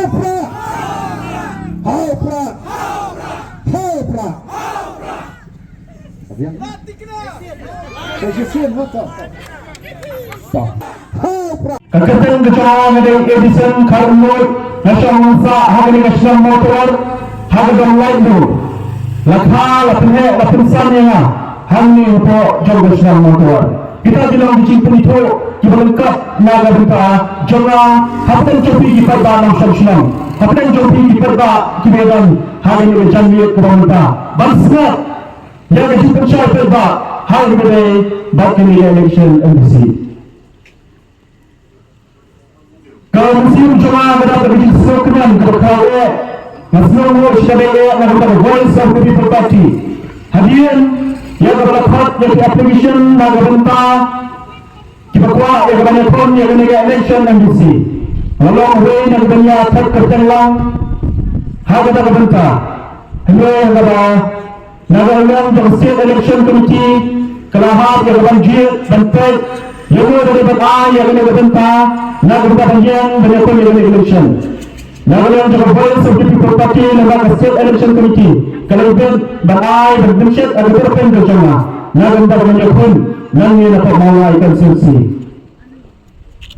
Haupra, Haupra, Haupra. Kejisian motor. Haupra. Kakatan kecuali ada edison karmoi nasional sah hari nasional motor hari online tu. Lakha lakne lakusannya hari untuk jauh nasional motor. Kita bilang di cimpun itu kita lengkap naga berita jangan haftan copi kita dalam nasional. Haftan copi kita kibedan hari ini janji pemerintah. Bangsa yang cimpun saya hari ini bagi election MBC. Kalau musim cuma berada di sekolah berkau, nasional syariah yang berada voice of the people party. Hadirin yang berlaku yang application naga benta, kita kuat yang banyak pun yang negara election MBC. Lalu way yang banyak terketelang, harga naga benta. Hello yang berada naga yang state election committee, kelahar yang banjir bantai. Yang dari berada yang naga benta. Naga panjang banyak pun yang election. Naga yang juga voice of the people party naga state election committee. Kalau itu bangai berbentuk ada berapa kerjanya. Naga banyak pun nanti dapat mengawalkan sesi.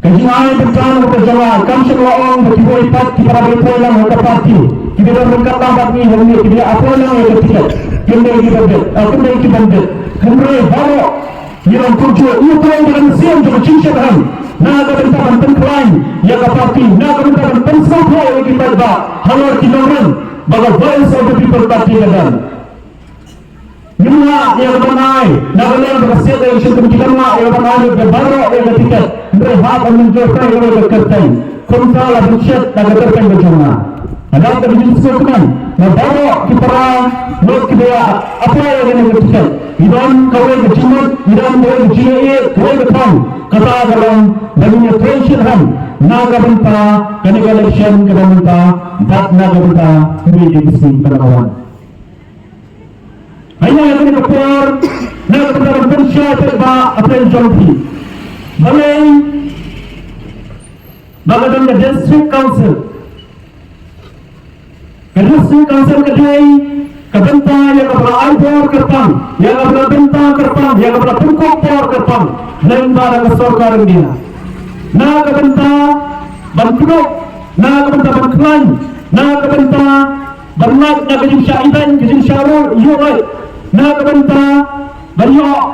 Kajian berjalan kerjanya. Kami semua orang berkibar ipat kita berpelan untuk parti. Kita berangkat lambat ni hari ni kita apa yang kita tidak. Kita berangkat. Kita berangkat. Kembali bawa. Yang tujuh itu yang dengan siam juga cincang. Naga bentakan pengklaim yang parti. Naga bentakan pensapa yang kita buat. Halor kinoran bagai voice of the people parti dan. Semua yang bernai. Naga yang berhasil dari sistem kita yang bernai berbaru yang ketiga. Berhak menunjukkan yang berkertai. Kontra bersyat naga terkait berjumlah. Ada terjadi sesuatu. Berbaru kita not kita apa yang ketiga. Idan kawai berjumlah. Idan kawai berjumlah. Kawai bertang. Kata dalam baginya tension naga benta kena election kena benta dat naga benta ini divisi pengawan. Hanya yang ini berkuar naga benta bersya terba apa yang jompi. Balai bagian the district council. District council kedai kebenta yang kepada aibor kertang, yang kepada benta kertang, yang kepada pungkuk por kertang. Lain barang kesorkaran dia. Naga benta bantruk, naga benta bangklan, naga benta bernak, naga jin syaidan, jin syarul, yurai, naga benta beriok,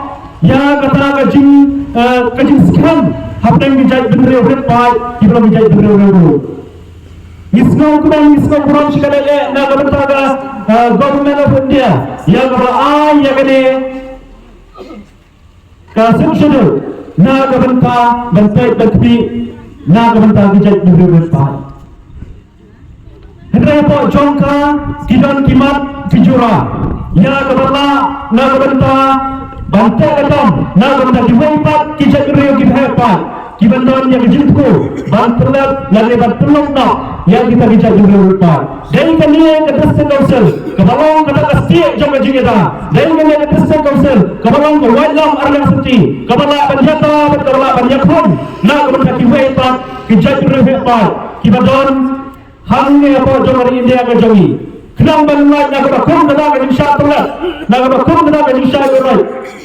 ya kata kajin sekian, apa yang dijahit bener bener baik, kita belum dijahit bener bener. Islam kurang sekali naga benta government of India, yang berai yang ini. Kasih sudah naga benta bentai bertepi naga benta dijat berbetul. Hendak apa jongka kidan kimat kijura ya keberla naga benta bentai ketam naga benta diwaipat kijat beriu kihepat kibandan yang jintku bantulah lagi bantulah nak yang kita kijat berbetul. Dari kini ke district council kebalong kata kasih jongka jingita. Dari kini ke district council kebalong ke wailam arlang suci kebalak penjata kebalak penjakun naga benta kiwaipat kijat berbetul kibandan hangnya apa jong hari India ke jongi kenang banyak naga bakun kena ke insya Allah naga bakun kena ke insya Allah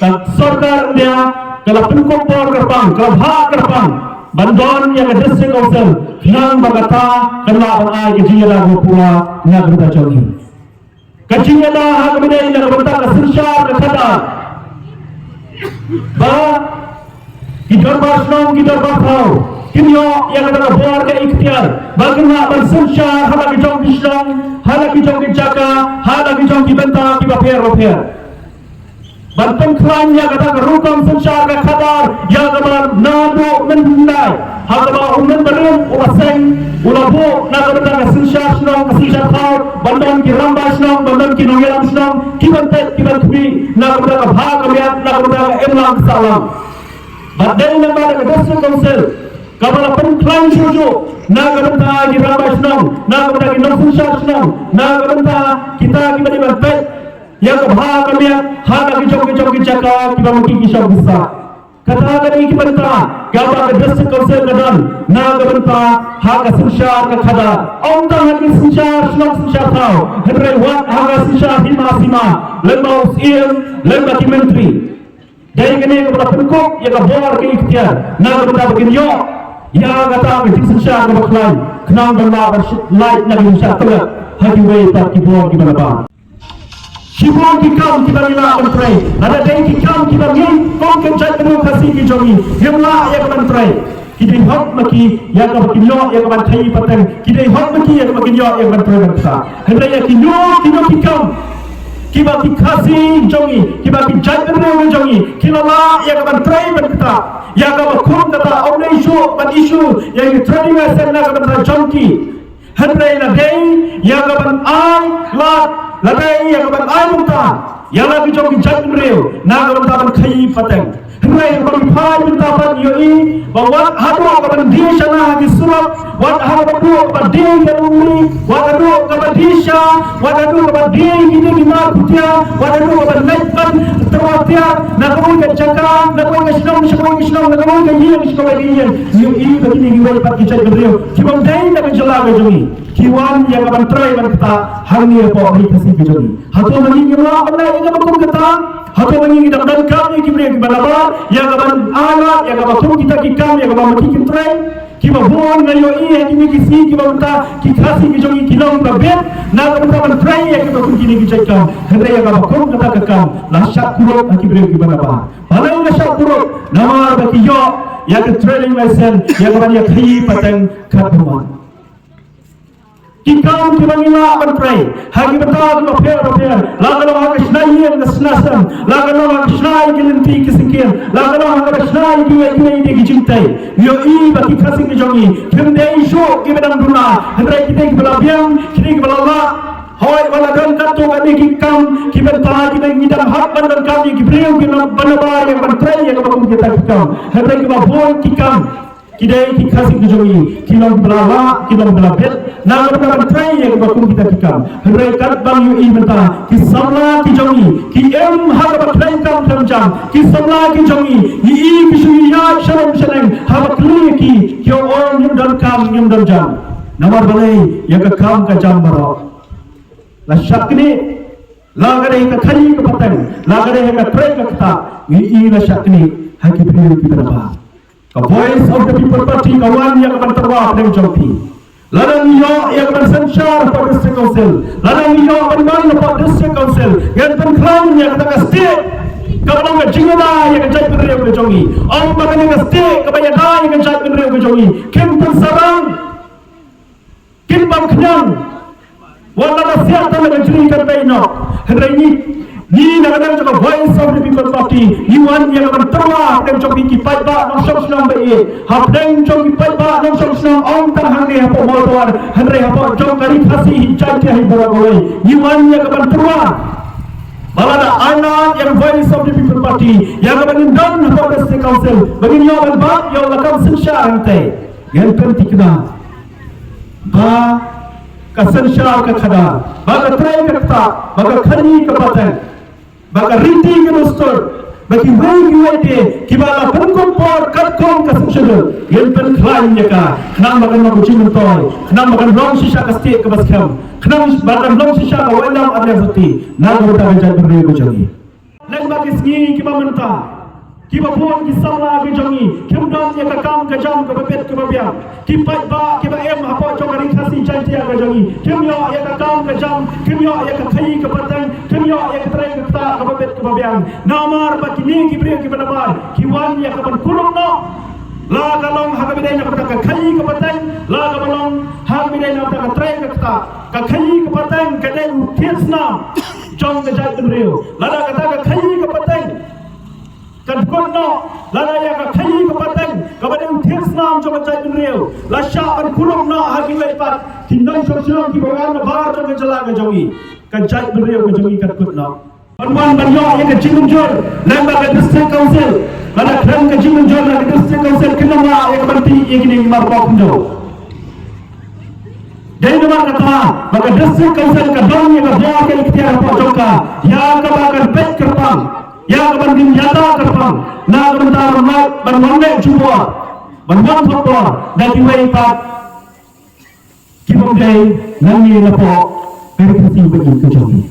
dan सरकार India kalau pengkop por kerpang kalau hak kerpang bantuan yang ke district council kenang bagata kena banai kejiala pula naga benta jongi kejiala hak benda naga benta kesensyar kekada bah kita bahasnom kita bahau kinyo yang ada buar ke ikhtiar bagaimana bersensyar hala kijong bislang hala kijong kicaka hala kijong kibenta kibapier bantuan klan yang ada rukam sensyar ke kadar yang ada nadu mendai hala umen belum ulaseng ulabu naga benta sensyar senong kesensyar kau bantuan kiramba senong bantuan kinongelam senong kibantet kibantbi naga benta bahag kamiat naga benta emlang salam badai nama ke district council Kabala pengklaim suju, naga benta di ramai senang, naga benta di nafsu senang, naga benta kita di bantai yang kebah kami, hada kicau kicaka kita mungkin kisah besar. kata kali kita gaba ke district council kadan na gabanta ha ka sinshar ka khada onta ha ki sinshar shlok sinshar thao hedre wat ha ka sinshar hima sima lemba usiem lemba ki menteri dai kene ke pada pengkok ya ka bor ke ikhtiar na gabanta begin yo ya kata ke sinshar ka baklan kenang bala light na sinshar tela ha ki wei tak ki bor ki bala Shibon ki kam kita nila menteri, ada dai ki kam kita ni kong kencai demokrasi ki jogi, himla ya menteri. Kita hak maki ya ka bakinyo ya ka bantai pateng, kita hak maki ya ka bakinyo ya menteri bangsa. Hendra ya kinyo ki kam, kiba ki khasi jogi, kiba ki jai demokrasi jogi, kilala ya ka menteri bangsa. Ya ka bakhum kata only issue ya ki trading asset na ka menteri jonki. Hendra ya dai ya ka ban ai lat Lagai yang kapan ayunta, yang lagi jom kijat mereu, naga bertapan kai pateng. Henry bagi pai bertapan yoi, bawa hadu kapan dia sana lagi surat, wat hadu kapan dia kerumuri, wat hadu kapan dia sah, wat hadu kapan dia ini gimana kutia, wat hadu kapan naikkan terwatia, naga mungkin cakap, naga mungkin senang, naga mungkin iya, yoi begini gimana pat kijat mereu, kibang day naga jelaga jogi. Kiwan yang akan try dan kita hari apa hari kasih kejadi. Hatu mengi kita apa yang akan kita. Hatu mengi kita dan kami kita berapa yang akan alat yang akan kita kami yang akan kita try. Kita buat ngayo ini kita kisi kita minta kita kasih kejadi kita berbeda. Nak kita akan try yang kita kini kita cakap. Hendak yang akan kita kekam. Lasyak kurut kita berapa. Paling lasyak kurut nama bagi yo yang training license yang akan yang kaya pateng katuan. Kita mengira menteri, hagi betul kita lagu lagu kesnai yang kesnasan, lagu kesnai kelinti kesekian, lagu kesnai kita cintai. Yo bagi kasih kejongi, kendai show kita dalam dunia, hendak kita belabiang, kita belalak. Hoi baladan katu kami kita tahu kita hak bandar kami kita benar yang menteri yang kita hendak kita buat kita kasih kejongi, kita belalak, kita belabet. Nama kita try yang bakum kita kikam. Hendak bang yu imenta. Kisamla kijongi. Ki em harap try kam tamjam. Kisamla kijongi. Yi kisuya sharam shareng. Harap kli ki. Kyo on yum dan kam yum dan jam. Nama balai yang kam ka jam barok. La syakni. Lagare ka khali ka patang. Lagare ka try ka kata. Yi la syakni. Haki beri kita dapat. Ka voice of the people party kawan yang akan terwah dengan jompi. Lalang yo yang bersensyar pada district council, lalang yo berman pada district council, yang terklang yang kata state, kalau nggak jingala yang kejat berdiri berjongi, orang makan yang state kebanyakan yang kejat berdiri berjongi, kim tersarang, kim bangknyang, walau siapa yang mencuri kereta ini, hari ini. Ni nak juga voice of the people party. Iwan yang akan terwah dan cobi kipai ba nong shop senang bayi. Hapdeng cobi kipai ba nong shop senang orang terhangge apa motor. Henry apa jom kari kasih janji hari berawai. Iwan yang akan terwah. Balada anak yang voice of the people party yang akan indon apa district council. Begini yang akan bab yang akan sensyar nanti. Yang penting kita ba kasensyar kekada. Ba ketrai kekta. Ba khani kepatan. Baka rinti ke dostor, bagi wei kibala pengkong por katkong kasensyar, yang penklaimnya ka, kenang makan makucing mentol, kenang makan long sisa kasih ke baskam, kenang makan long sisa ke walam ada putih, nang berita berjaya berdiri berjagi. Nang bagi segi kiba mentah, kiba buat kisamla berjagi, kemdom ya kakam kejam kebebet kebabiak, kipat ba kiba em apa cokari kasih janji berjagi, kemyo ya kakam kejam, kemyo ya kakai kepatang, kemyo ya ketrai kepta kebebet kebabiak, namar bagi ni kibri kiba nabar, kiwan ya kapan kulung no. La kalong hak bidai nak kata kakai kepatang, la kalong hak bidai nak kata ketrai kepta, kakai kepatang kadai utiasna, jom kejat beriu, la kata kakai kepatang. Kan kono lala ya ka khai ka patang ka badeng thirsnam jo bachai beriu la sha an kulum no hagi lepat tindang sosial ki bagan bar jo ke jala ke jogi kan jai beriu ke jogi kat kono panwan banyo ya ke jingun jor lamba ke district council lala kram ke jingun jor la ke district council kinama ya ke banti ya kini mar ko kunjo dai nama kata baka district council ka dong ya ka bawa ke ikhtiar apa joka ya ka bakar bet kerpang yang kapan dim yata kerpang na kapan taram na banwane jubwa banwan thokwa dan kiwai pat kibong day nangi na po verifikasi bagi kejogi.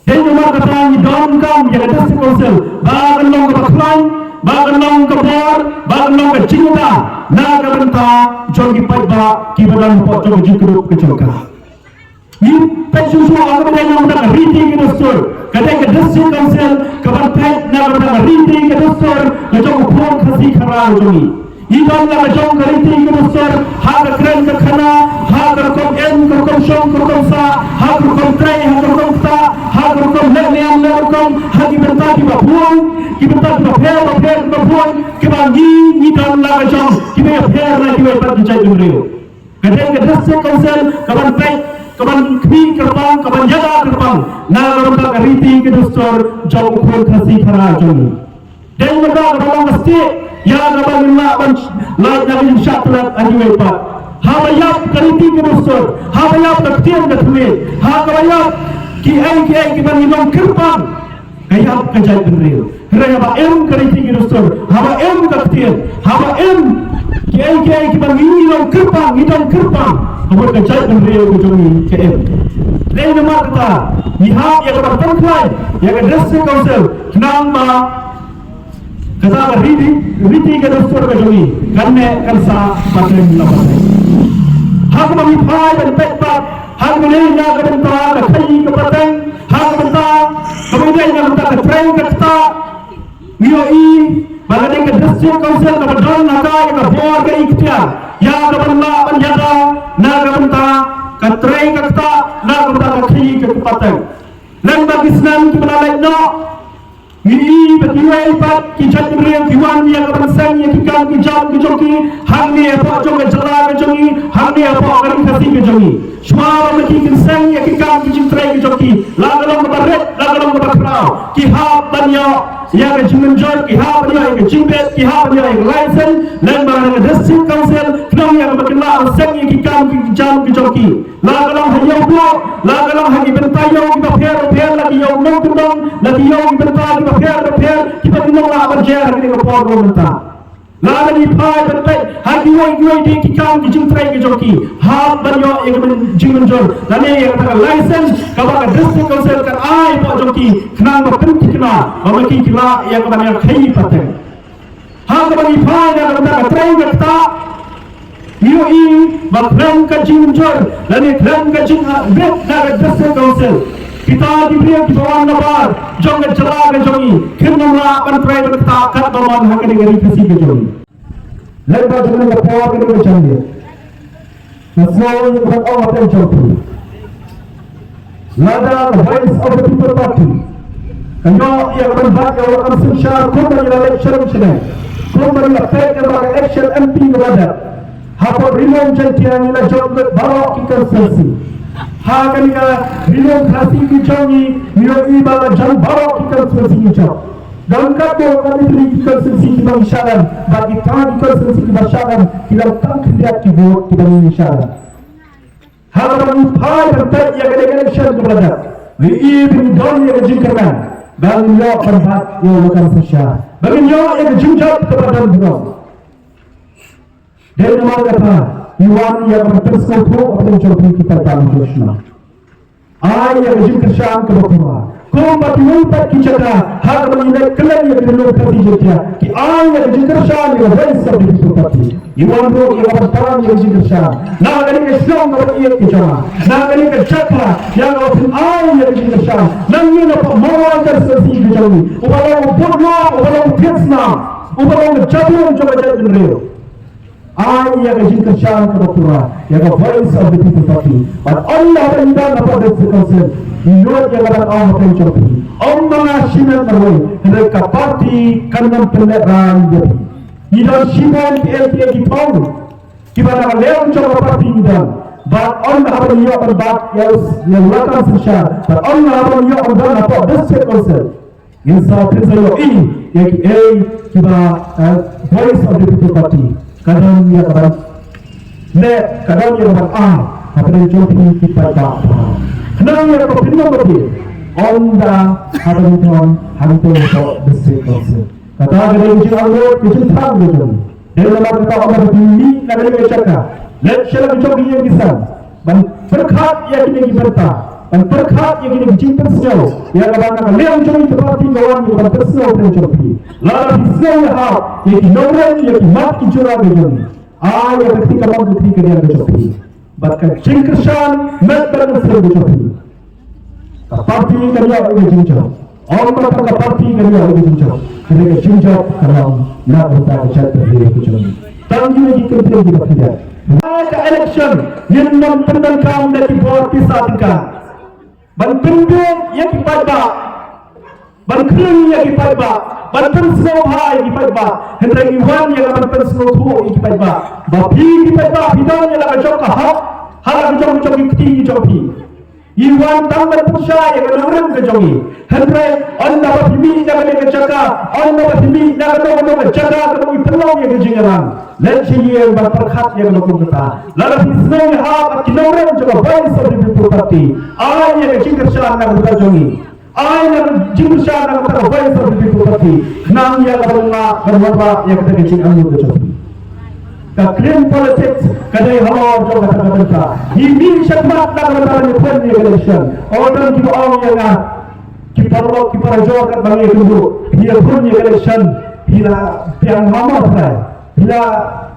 Dan nomor kata ni dalam kam yang ada sekonsel bagan long ke baklan bagan long ke bor bagan long ke cinta na kapan ta jogi pat ba kibadan po jogi kurup kejoga. Ni pesusu aku dengan orang riti ke dostor, kadang ke district council kebantai nak orang riti ke dostor, macam upon kasih kerana joni. Ikan nak macam riti ke dostor, hak keren ke khana, hak kerkom en, kerkom shong, kerkom sa, hak kerkom tray, hak kerkom ta, hak kerkom leam, kerkom hak ibentar kita buang, ibentar kita fair kita buang, kebangi ikan nak macam kita fair nak kita berjaya jumlah. Kadang ke district council kebantai kapan kwi kerbang, kapan jaga kerbang, na kapan riti ke dostor jauh ukul kasih kerana joni. Dan mereka kapan mesti ya kapan lawan lawan yang syaklat anjui pak. Habayap riti ke dostor, habayap tertian ketuit, habayap ki kapan minum kerbang, kayap kejat beriu. Kerana apa riti ke dostor, haba tertian, haba ki kapan minum kerbang, minum kerbang. Kamu kejat beriu kejoni KM. Lain nomor kata, ihap yang bertemu lain, yang district council, kenang ma kata riti ke dostor kejoni, karena kansa patrim lawan. Hak memipai dan pekpat, hak menenya ke bentara, ke kayi ke pateng, hak bentara, kemudian yang bentara ke train ke kata, mioi, bagaikan ke district council ke bedon naga ke bor ke ikhtiar, yang ke bentara penjaga, naga bentara katrai kata na kata kaki ke patang lang bagi senam kita lain no ni bagi wei pat kijat beriang kiwan yang bersang yang kikam kijam kijoki hang ni apa jong jala kijoki hang ni apa orang kasih kijoki semua orang kisang yang kikam kijitrai kijoki lagalong kebaret lagalong kebakrau kihab banyo yang kejimenjor kihab banyo yang kejimbet kihab banyo yang license lang bagi district council kenang yang berkenal sang yang kikam kijam kijoki lagalong hayau blok lagalong hagi bentayo kita fair lagi yau nongkundong lagi yau bentayo kita fair kita binong lah berjaya hari ini kepor benta lagalong ipai bentai hagi woi di kikam kijintrai kijoki hab banyo yang menjimenjor lani yang kata license kabaka district council kan ai po joki kenang berkenti kena memiliki kila yang kebanyakan kayi pateng hab banyo ipai yang kata train kata UAE berkelan kajing jor dan kelan kajing bet dari district council kita diberi di bawah nabar jong jela kejongi kenamla pentrai bertakat bawan hak negeri kasih kejongi lepas dengan kepala negeri kejongi nasional yang berapa apa jauh lada voice of the people party kanyo yang berhak yang akan sesyar kembali election sini kembali action MP berada Hapa rilong jantian ila jom barok ikan selsi. Hakan ika rilong klasi kijongi mio iba jom barok ikan selsi kijong. Dalam kato kami beri ikan selsi kita isyaran bagi tangan ikan selsi kita isyaran kita tak kriat kibut kita isyaran. Hakan upai bertai yang ada isyaran kepada. Wi bin don yang jingkarkan dan yo berhak yo lakukan sesyar. Bagi yo yang jingjat kepada beliau. Dan nama kata Iwan yang berterskutu atau jodoh kita dalam Joshua. Ayah yang jingkirsan kebetulan. Kau mati umpat kicata hak menilai kalian yang belum kasih jadinya. Ki ayah yang jingkirsan yang bersab di bupati. Iwan tu yang berperan yang jingkirsan. Nak kali Islam orang ia kicama. Nak kali kecakla yang orang ayah yang jingkirsan. Nanti apa mawar tersesi kicami. Ubalang bodoh, ubalang tiasna, ubalang jabun coba jadi real. Ayah yang jingkirsan kebetulan yang voice of the people party. But Allah berikan apa district council. Ingat yang ada Allah pencopi. Allah nasihat terway. Mereka parti kanam peneran jadi. Idan siman PLTA kitau. Kibana leon coba parti idan. But Allah berikan berbat yang lakukan sesyar. But Allah berikan berbat apa district council. Insya Allah ini yang kiba voice of the people party. Kadang dia kabar le kadang dia kabar apa yang jodoh kita tak kadang dia kabar pinjam bagi on the Hamilton District Council. Kata dari ujung awal ujung tang ujung. Dari dalam kata orang berdiri nak ada cakap. Let shall ujung ini kisah. Dan berkat yang kini berta. Dan berkat yang kini cinta sejauh. Yang abang leang ujung itu berarti kawan yang bersejauh dan jopi. Lalu sejauh yang yang kinoran yang mat kijura ujung. Yang ketika kawan ketika dia jopi. Bahkan cingkersan met bersejauh jopi. Parti kerja ini jinjau. Orang berkata parti kerja ini jinjau. Mereka jinjau kalau nak bertahan jatuh dari kejauhan. Tanggung lagi kerja juga tidak. Ada election yang memperkenalkan dari buat pisah tingkat. Bantuan yang dipakai, bantuan yang dipakai, bantuan semua yang dipakai. Hendak iwan yang bantuan semua yang dipakai. Bapi dipakai, bidang yang akan jauh hak, hal jauh tinggi jauh. Iwan tambah pusat yang orang kejongi. Hendak anda berhimi nak ada kerja, anda berhimi nak ada kerja, kamu tolong yang kejengaran. Lenci yang berperkat yang berkumpul. Lalu Islam hak kinoran juga baik seperti properti. Ayat yang kerja nak berkejongi. Ayat yang kerja nak baik seperti properti. Nang yang berapa yang kerja anu kejongi. Klaim politics kadai hawa jo kata-kata. Ini syakmat nak bertahan di election. Orang kita orang yang kita jo kat bangi dulu. Dia pun election bila yang lama dah. Bila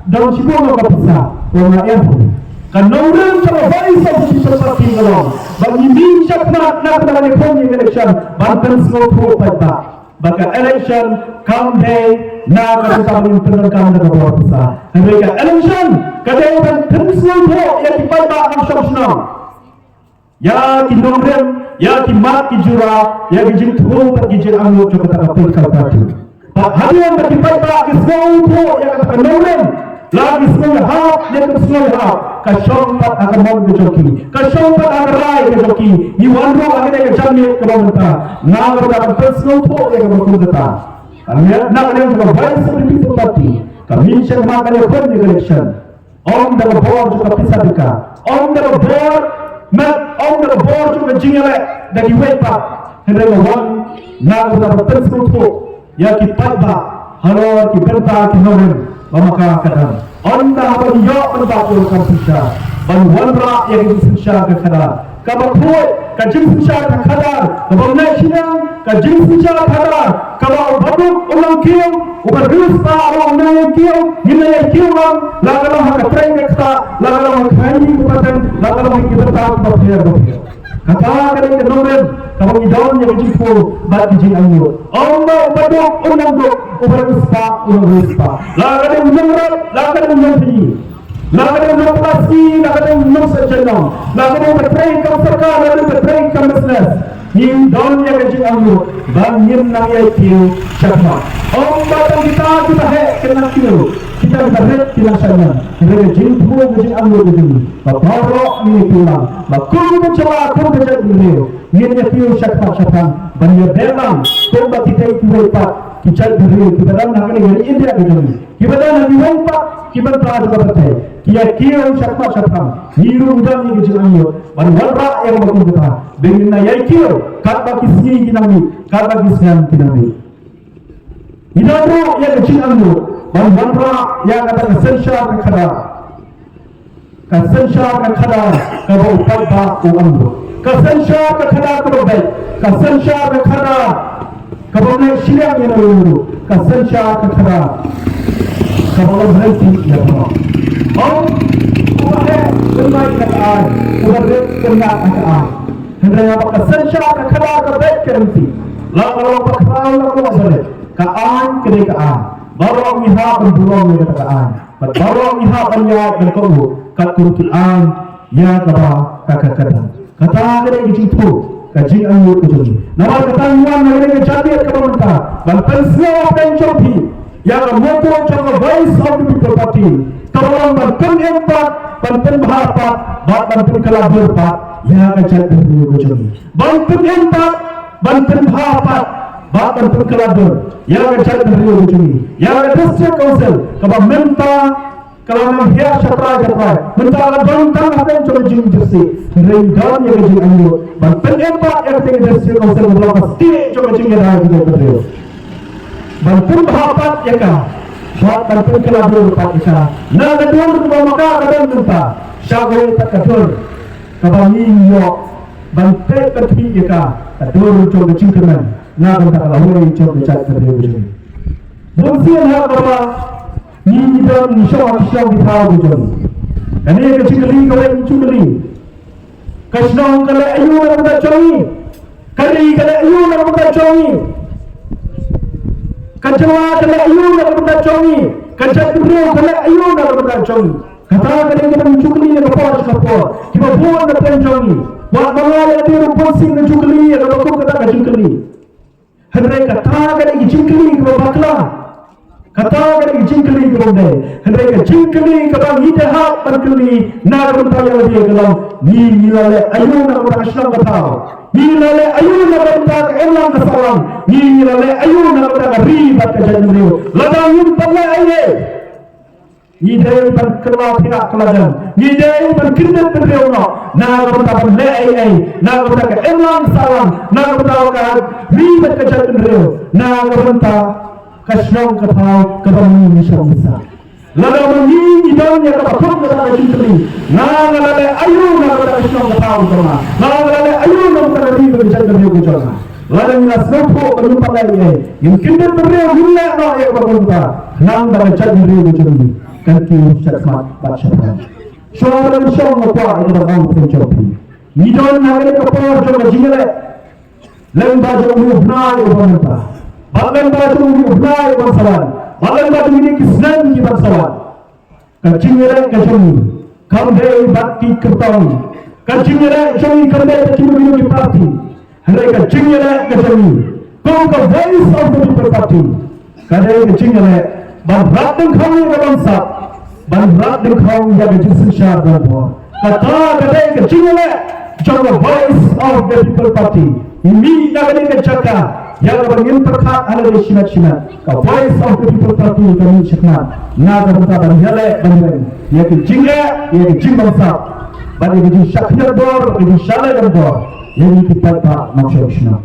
dalam sibuk nak bisa. Orang yang kan orang coba baik seperti kalau. Bagi ini syakmat nak bertahan di election. Banten semua tu pada. Bagi election campaign nak bertahan dengan bawah besar. Mereka election kadang terus yang dipakai nasional. Ya kinomrem, ya kimat kijura, ya kijin tuh pergijin anu juga tak dapat kalkulasi. Hari yang dipakai semua yang kata kinomrem, lagi semua hak yang semua hak. Kasyompat akan mau kejoki, kasyompat akan rai kejoki. Iwanro akan yang jamnya kebangunan. Nak berdapat semua yang berkumpul. Nak ada juga baik seperti properti. Kami syarmakan yang pun di election. Orang dalam board juga pisah deka. Orang dalam board juga jingelek dari wepa. Hendak orang nak berdapat tersebut. Ya kita ba, halo kita kinoren, maka kadang. Orang dah berjauh berbaur kampusnya. Bantuan yang disusah ke kadang. Kabar kuat, kajim susah ke kadang. Kabar nasional, kajim susah ke kadang. Kalau baduk ulang kiau, ubar ruspa orang naik kiau, nilai kiau orang, lagalah hak train kita, lagalah hak kaji kupatan, lagalah hak kita tahu berpihak. Kata kali kenomen, kalau idon yang jipu, bagi jin anggur. Orang baduk ulang duk, ubar ruspa ulang ruspa, lagalah ulang rat, lagalah ulang tinggi. Lagalah ulang pasti, lagalah ulang sejenong, lagalah bertrain kau serkar, lagalah bertrain kau business. Ini daun yang kecil anggur, bangun nak iaitu syakmat. Orang batang kita hek kena kilo, kita hek kena sana. Mereka jin dua kecil anggur begini. Bapak ini pulang, bakul mencoba aku berjaya beliau. Ini kilo syakmat. Banyak dalam, coba kita itu lepas. Kita beliau kita dalam nak ini India begini. Kita dalam di lepas, kita berada berbagai. Kia kilo syakmat. Hiru hujan ini kecil anggur. Banyak yang berkumpul. Dengan ayat kio, kata kisni kinami, kata kisnian kinami. Idaru yang kecil anu, banyak yang kata kesensya kekada, kau upat ba uambu, kesensya kekada kau baik, kesensya kekada kau naik siang yang lalu, kesensya kekada kau berhenti ya Allah. Umat bermain keadaan, umat kena keadaan. Hendak apa kesensya kekada kebaik kerenti. Lalu pakai lalu boleh. Kaan kedekaan. Baru iha berburung dengan kedekaan. Baru iha banyak berkau. Kakurukian ya kaba kakakadang. Kata kedai itu kaji anggur kejuni. Nama kata iwan negeri kejadian kebangunan. Banten semua pencopi. Yang motor coba voice of the people party. Kalau banten empat, banten berapa, banten kelabur pak. Ya kejadian kejuni. Banten empat, banten berapa. Bahkan perkelabur yang kecil dari ujung, yang district council, kaba minta kalau menghias syatra mentara bantang apa yang coba jing jersi rendam yang jing anjo bantang empat yang tinggi jersi kau sering berapa pasti coba jing yang dah juga berdua bantang bahapat ya kah syat bantang kelabur empat isa na kedua kedua maka kadang minta syagoi tak kedua kabangi yo bantang kedua ya kah kedua coba jing keman na bantang kelabur coba cat berdua berdua Mungkin hal apa ni dalam nisau di tahu betul. Ini kecikli kalau kecikli. Kasnong kalau ayu nak kita cari, kali kalau ayu nak kita cari, kacawa kalau ayu nak kita cari, kacatri kalau ayu nak kita cari. Kata kalau kita kecikli nak apa? Kita buat nak cari. Buat malah ada rumput sing kecikli kalau aku kata kecikli. Hendak kata kalau kecikli kalau bakla. Kata kali jingkeli keronde, hendak jingkeli kabang hidah berkeli, nak bertanya lebih kalau ni nilai ayu nak berasal betau, nilai ayu nak bertanya elang kesalam, nilai ayu nak bertanya ribat kejangan ladang pernah aye, nilai berkelah tidak keladan, nilai berkindat berdeono, nak bertanya lei nak bertanya elang kesalam, nak bertanya ribat kejangan nak bertanya kasnong katau kabang ni syam besar. Lalu mengi idamnya kapakut kata jingkeli. Ngalale ayu nak kasnong katau kama. Ngalale ayu nak kari berjalan dari ujung. Lalu nasropo berjumpa lagi. Yang kita berdua gila no ya berjumpa. Nang berjalan dari ujung. Kanti syakmat baca. Suara syam apa itu dalam pencopi. Idam nak kapal coba jingkeli. Lembah jauh naik berjumpa. Bagan batu ubnai bangsawan, bagan batu ini kisnan di bangsawan. Kacingnya kacung, kambing bakti kertawi. Kacingnya kacung kambing kacung di parti. Hari kacingnya kacung, kau ke voice of the people party. Kadai kacingnya bandrat dengan kau yang bangsa, bandrat dengan kau yang berjisim syar dan buah. Kata kadai kacingnya coba voice of the people party. Ini nak kadai kacaka. Yang beringin perkat ada di sinat-sinat. Kau voice of the people party kami syakmat. Naga bangsa berjale banding. Ia kejingga, ia kejing bangsa. Bagi kejing syaknya bor, kejing syale dan bor. Yang kita tak maksud syakmat.